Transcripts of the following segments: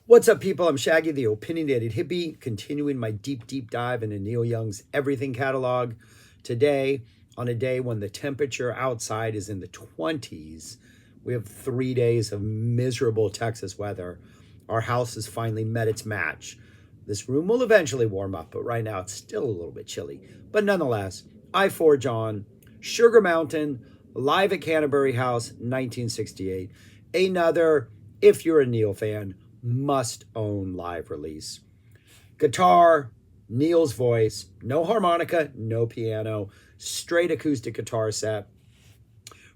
What's up, people? I'm Shaggy, the opinionated hippie, continuing my deep dive into Neil Young's Everything catalog. Today, on a day when the temperature outside is in the 20s, we have 3 days of miserable Texas weather. Our house has finally met its match. This room will eventually warm up, but right now it's still a little bit chilly. But nonetheless, I forge on. Sugar Mountain, live at Canterbury House, 1968. Another, if you're a Neil fan, must own live release. Guitar, Neil's voice, no harmonica, no piano, straight acoustic guitar set.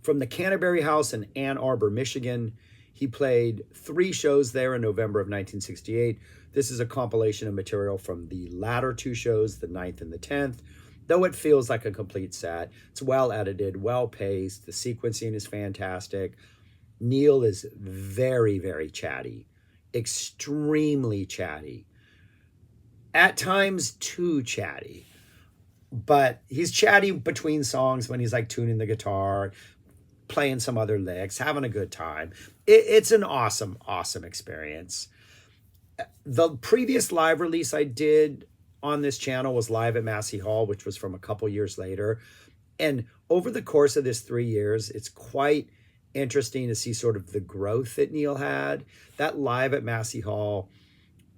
From the Canterbury House in Ann Arbor, Michigan. He played 3 shows there in November of 1968. This is a compilation of material from the latter 2 shows, the 9th and the 10th, though it feels like a complete set. It's well edited, well paced. The sequencing is fantastic. Neil is very chatty, extremely chatty, at times too chatty, but he's chatty between songs when he's like tuning the guitar, playing some other licks, having a good time. It's an awesome experience. The previous live release I did on this channel was live at Massey Hall, which was from a couple years later. And over the course of this 3 years, it's quite interesting to see sort of the growth that Neil had. That live at Massey Hall,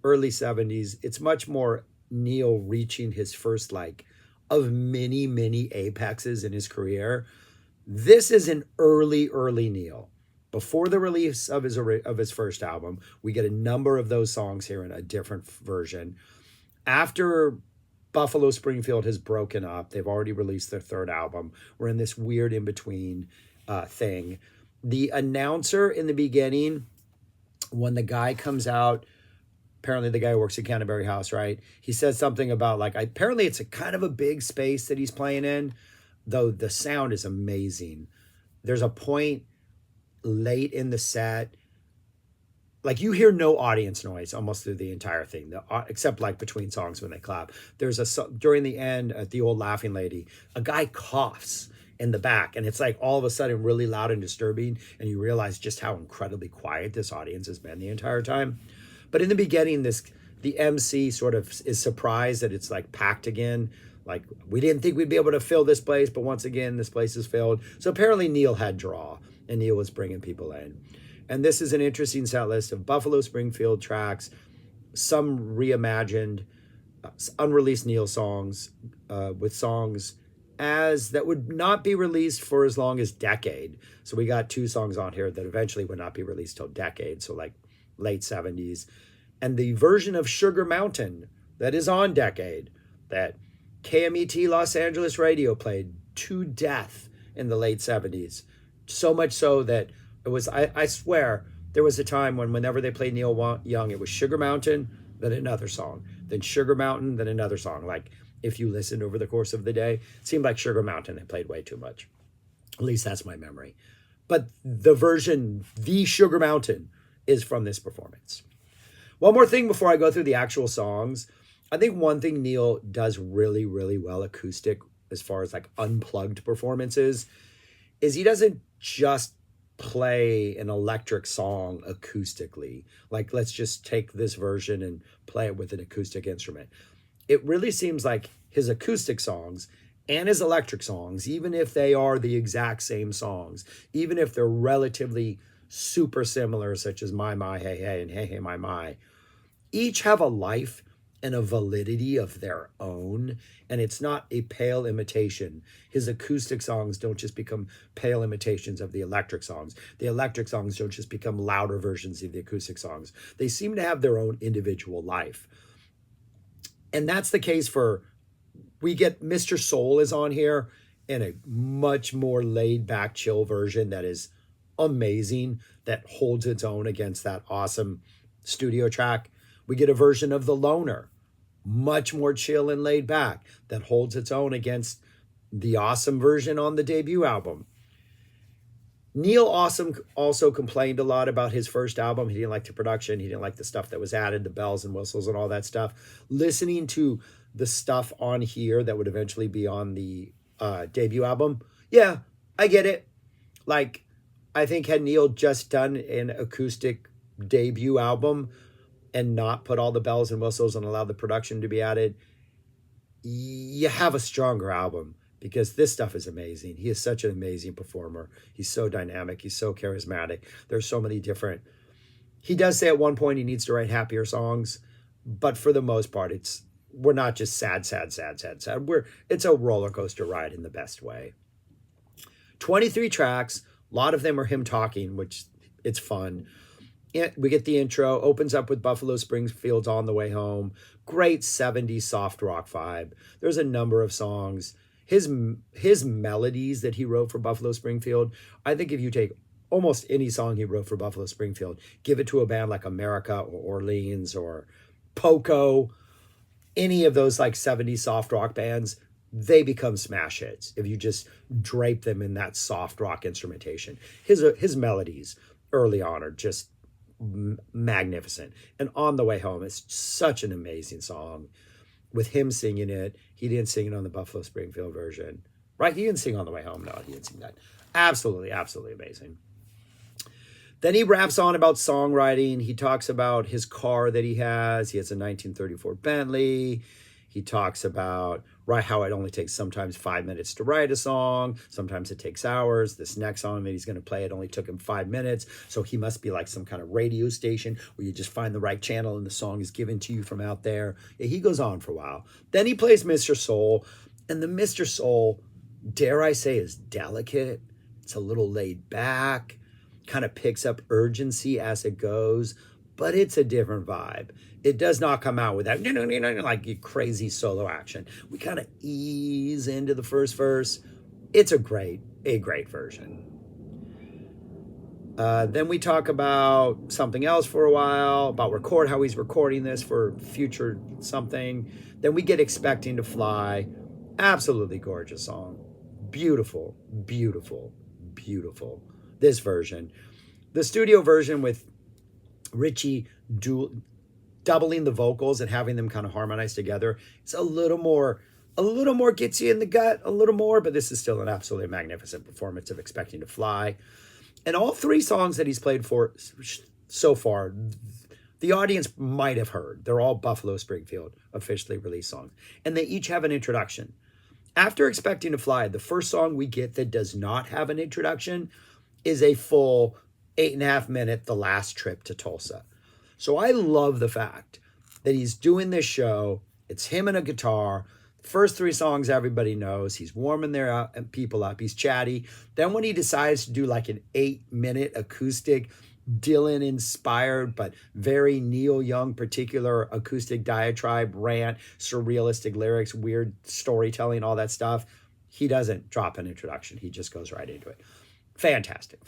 early 70s, it's much more Neil reaching his first of many apexes in his career. This is an early Neil. Before the release of his first album, we get a number of those songs here in a different version. After Buffalo Springfield has broken up, they've already released their 3rd album. We're in this weird in-between thing. The announcer in the beginning, when the guy comes out, apparently the guy who works at Canterbury House, right? He says something about apparently it's a kind of a big space that he's playing in, though the sound is amazing. There's a point late in the set, you hear no audience noise almost through the entire thing, except between songs when they clap. There's during the end at the Old Laughing Lady, a guy coughs in the back, and it's all of a sudden really loud and disturbing, and you realize just how incredibly quiet this audience has been the entire time. But in the beginning, the MC sort of is surprised that it's packed again. We didn't think we'd be able to fill this place, but once again, this place is filled. So apparently Neil had draw, and Neil was bringing people in. And this is an interesting set list of Buffalo Springfield tracks, some reimagined, unreleased Neil songs, with songs that would not be released for as long as Decade. So we got 2 songs on here that eventually would not be released till Decade, so late 70s. And the version of Sugar Mountain that is on Decade, that KMET Los Angeles Radio played to death in the late 70s. So much so that it was, I swear, there was a time whenever they played Neil Young, it was Sugar Mountain, then another song, then Sugar Mountain, then another song. If you listened over the course of the day, it seemed like Sugar Mountain they played way too much. At least that's my memory. But the version, the Sugar Mountain, is from this performance. One more thing before I go through the actual songs. I think one thing Neil does really well acoustic, as far as unplugged performances, is he doesn't just play an electric song acoustically. Let's just take this version and play it with an acoustic instrument. It really seems like his acoustic songs and his electric songs, even if they are the exact same songs, even if they're relatively super similar, such as My, Hey, Hey, and Hey, Hey, My, each have a life and a validity of their own, and it's not a pale imitation. His acoustic songs don't just become pale imitations of the electric songs. The electric songs don't just become louder versions of the acoustic songs. They seem to have their own individual life. And that's the case we get Mr. Soul is on here in a much more laid back, chill version that is amazing, that holds its own against that awesome studio track. We get a version of The Loner, much more chill and laid back, that holds its own against the awesome version on the debut album. Neil also complained a lot about his first album. He didn't like the production. He didn't like the stuff that was added, the bells and whistles and all that stuff. Listening to the stuff on here that would eventually be on the debut album, yeah, I get it. I think had Neil just done an acoustic debut album, and not put all the bells and whistles and allow the production to be added, you have a stronger album, because this stuff is amazing. He is such an amazing performer. He's so dynamic. He's so charismatic. There's so many different. He does say at one point he needs to write happier songs, but for the most part, we're not just sad. It's a roller coaster ride in the best way. 23 tracks. A lot of them are him talking, which it's fun. We get the intro, opens up with Buffalo Springfield's On the Way Home. Great 70s soft rock vibe. There's a number of songs. His melodies that he wrote for Buffalo Springfield, I think if you take almost any song he wrote for Buffalo Springfield, give it to a band like America or Orleans or Poco, any of those like 70s soft rock bands, they become smash hits if you just drape them in that soft rock instrumentation. His melodies early on are just magnificent. And On the Way Home is such an amazing song with him singing it. He didn't sing it on the Buffalo Springfield version, right? He didn't sing On the Way Home. No, he didn't sing that. Absolutely amazing. Then he raps on about songwriting. He talks about his car that he has. He has a 1934 Bentley. He talks about how it only takes sometimes 5 minutes to write a song. Sometimes it takes hours. This next song that he's going to play, it only took him 5 minutes. So he must be like some kind of radio station where you just find the right channel and the song is given to you from out there. Yeah, he goes on for a while. Then he plays Mr. Soul. And the Mr. Soul, dare I say, is delicate. It's a little laid back, kind of picks up urgency as it goes, but it's a different vibe. It does not come out with that like crazy solo action. We kind of ease into the first verse. It's a great version. Then we talk about something else for a while, about how he's recording this for future something. Then we get Expecting to Fly. Absolutely gorgeous song. Beautiful. This version. The studio version with Richie doubling the vocals and having them kind of harmonize together, it's a little more gets you in the gut, a little more, but this is still an absolutely magnificent performance of Expecting to Fly. And all three songs that he's played for so far, the audience might have heard. They're all Buffalo Springfield officially released songs, and they each have an introduction. After Expecting to Fly, the first song we get that does not have an introduction is a full 8.5 minute The Last Trip to Tulsa. So I love the fact that he's doing this show. It's him and a guitar. The first three songs everybody knows. He's warming their people up. He's chatty. Then when he decides to do like an 8-minute acoustic, Dylan inspired, but very Neil Young particular acoustic diatribe, rant, surrealistic lyrics, weird storytelling, all that stuff, he doesn't drop an introduction. He just goes right into it. Fantastic.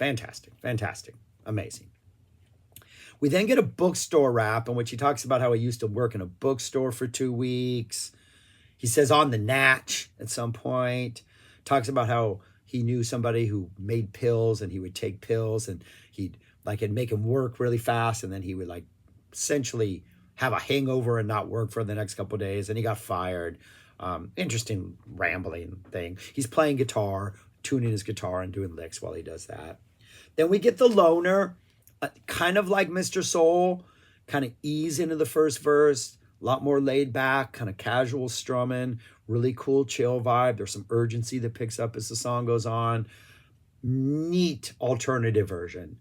Amazing. We then get a bookstore rap in which he talks about how he used to work in a bookstore for 2 weeks. He says on the natch at some point. Talks about how he knew somebody who made pills and he would take pills and it'd make him work really fast, and then he would essentially have a hangover and not work for the next couple of days, and he got fired. Interesting rambling thing. He's playing guitar, tuning his guitar and doing licks while he does that. Then we get the loner, kind of like Mr. Soul, kind of ease into the first verse, a lot more laid back, kind of casual strumming, really cool chill vibe. There's some urgency that picks up as the song goes on. Neat alternative version.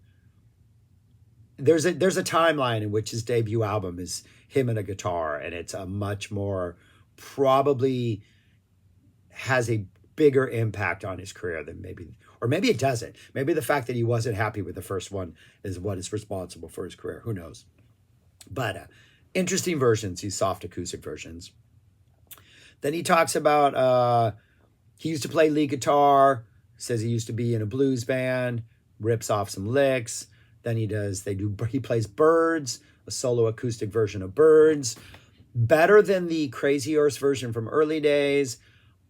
There's a timeline in which his debut album is him and a guitar, and it's a much more, probably has a bigger impact on his career than maybe it doesn't. Maybe the fact that he wasn't happy with the first one is what is responsible for his career. Who knows? But interesting versions, these soft acoustic versions. Then he talks about he used to play lead guitar, says he used to be in a blues band, rips off some licks. Then he plays Birds, a solo acoustic version of Birds. Better than the Crazy Horse version from early days.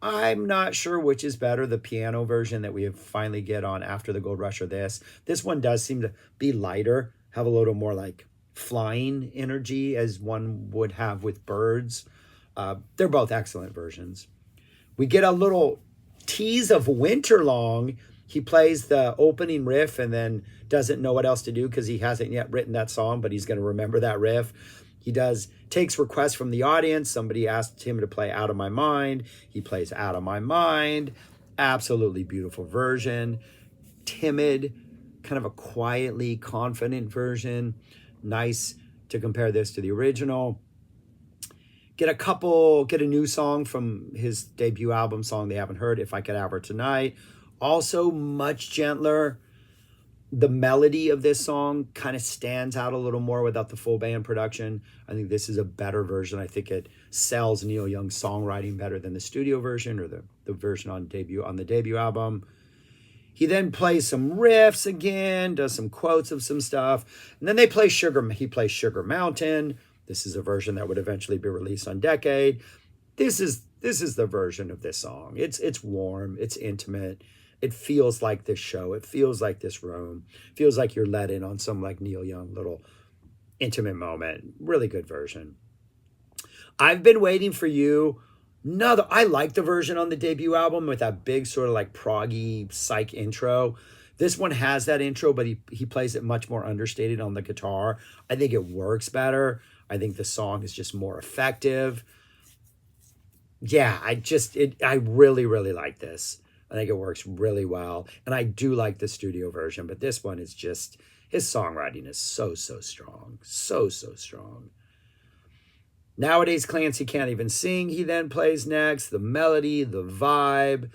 I'm not sure which is better, the piano version that we finally get on After the Gold Rush or this. This one does seem to be lighter, have a little more flying energy as one would have with Birds. They're both excellent versions. We get a little tease of Winterlong. He plays the opening riff and then doesn't know what else to do because he hasn't yet written that song, but he's going to remember that riff. He takes requests from the audience. Somebody asked him to play Out of My Mind. He plays Out of My Mind. Absolutely beautiful version. Timid, kind of a quietly confident version. Nice to compare this to the original. Get a new song from his debut album, Song They Haven't Heard, If I Could Have Her Tonight. Also much gentler. The melody of this song kind of stands out a little more without the full band production. I think this is a better version. I think it sells Neil Young's songwriting better than the studio version or the version on the debut album. He then plays some riffs again, does some quotes of some stuff, and then he plays Sugar Mountain. This is a version that would eventually be released on Decade. This is the version of this song. It's warm, it's intimate. It feels like this show. It feels like this room. It feels like you're let in on some like Neil Young little intimate moment. Really good version. I've Been Waiting for You. I like the version on the debut album with that big sort of like proggy psych intro. This one has that intro, but he plays it much more understated on the guitar. I think it works better. I think the song is just more effective. Yeah, I really, really like this. I think it works really well. And I do like the studio version, but this one is just, his songwriting is so strong. So strong. Nowadays, Clancy Can't Even Sing, he then plays next. The melody, the vibe.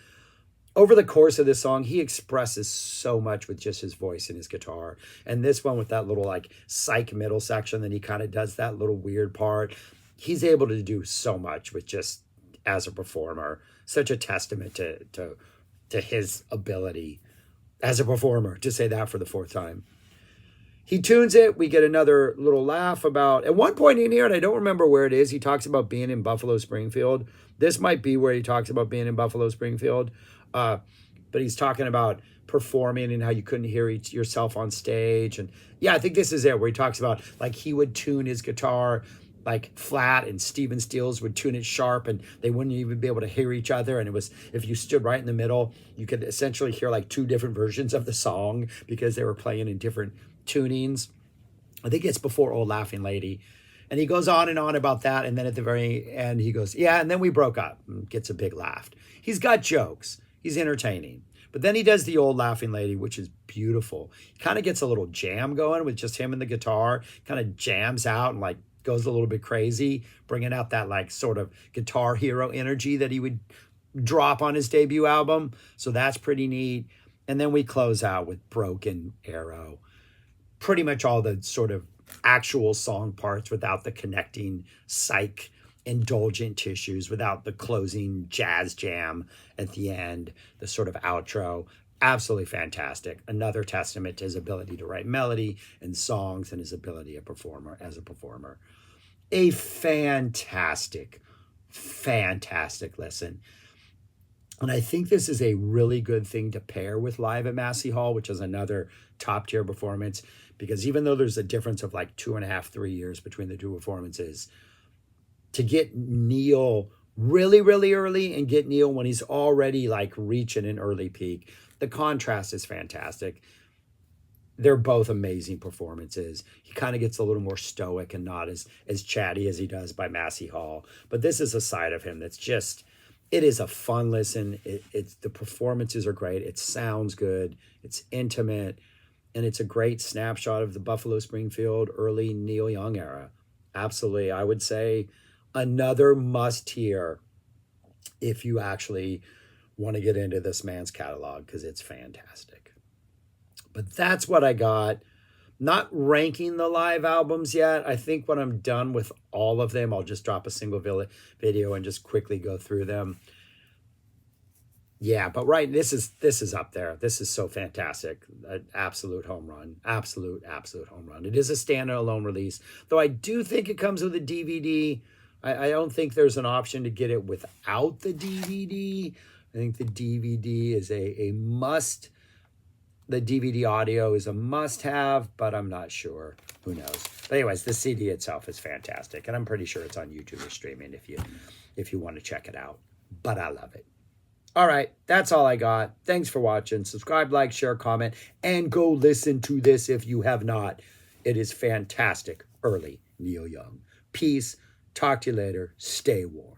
Over the course of this song, he expresses so much with just his voice and his guitar. And this one with that little like psych middle section, then he kind of does that little weird part. He's able to do so much with just as a performer. Such a testament to his ability as a performer, to say that for the fourth time. He tunes it. We get another little laugh about, at one point in here, and I don't remember where it is, he talks about being in Buffalo Springfield. This might be where he talks about being in Buffalo Springfield. But he's talking about performing and how you couldn't hear yourself on stage. And yeah, I think this is it, where he talks about like he would tune his guitar like flat and Steven Stills would tune it sharp and they wouldn't even be able to hear each other. And it was, if you stood right in the middle, you could essentially hear like two different versions of the song because they were playing in different tunings. I think it's before Old Laughing Lady. And he goes on and on about that. And then at the very end, he goes, yeah, and then we broke up, and gets a big laugh. He's got jokes. He's entertaining. But then he does the Old Laughing Lady, which is beautiful. He kind of gets a little jam going with just him and the guitar, kind of jams out and like goes a little bit crazy, bringing out that like sort of guitar hero energy that he would drop on his debut album. So that's pretty neat. And then we close out with Broken Arrow. Pretty much all the sort of actual song parts without the connecting psych indulgent tissues, without the closing jazz jam at the end, the sort of outro. Absolutely fantastic. Another testament to his ability to write melody and songs and his ability as a performer. A fantastic listen. And I think this is a really good thing to pair with Live at Massey Hall, which is another top tier performance, because even though there's a difference of like 2.5, 3 years between the two performances, to get Neil really, really early and get Neil when he's already like reaching an early peak, the contrast is fantastic. They're both amazing performances. He kind of gets a little more stoic and not as chatty as he does by Massey Hall. But this is a side of him that's just, it is a fun listen. It's the performances are great. It sounds good. It's intimate. And it's a great snapshot of the Buffalo Springfield early Neil Young era. Absolutely. I would say another must hear if you actually want to get into this man's catalog, because it's fantastic. But that's what I got. Not ranking the live albums yet. I think when I'm done with all of them, I'll just drop a single video and just quickly go through them. Yeah, but this is up there. This is so fantastic. An absolute home run. Absolute home run. It is a standalone release, though I do think it comes with a DVD. I don't think there's an option to get it without the DVD. I think the DVD is a must. The DVD audio is a must-have, but I'm not sure. Who knows? But anyways, the CD itself is fantastic, and I'm pretty sure it's on YouTube or streaming if you want to check it out. But I love it. All right, that's all I got. Thanks for watching. Subscribe, like, share, comment, and go listen to this if you have not. It is fantastic early Neil Young. Peace. Talk to you later. Stay warm.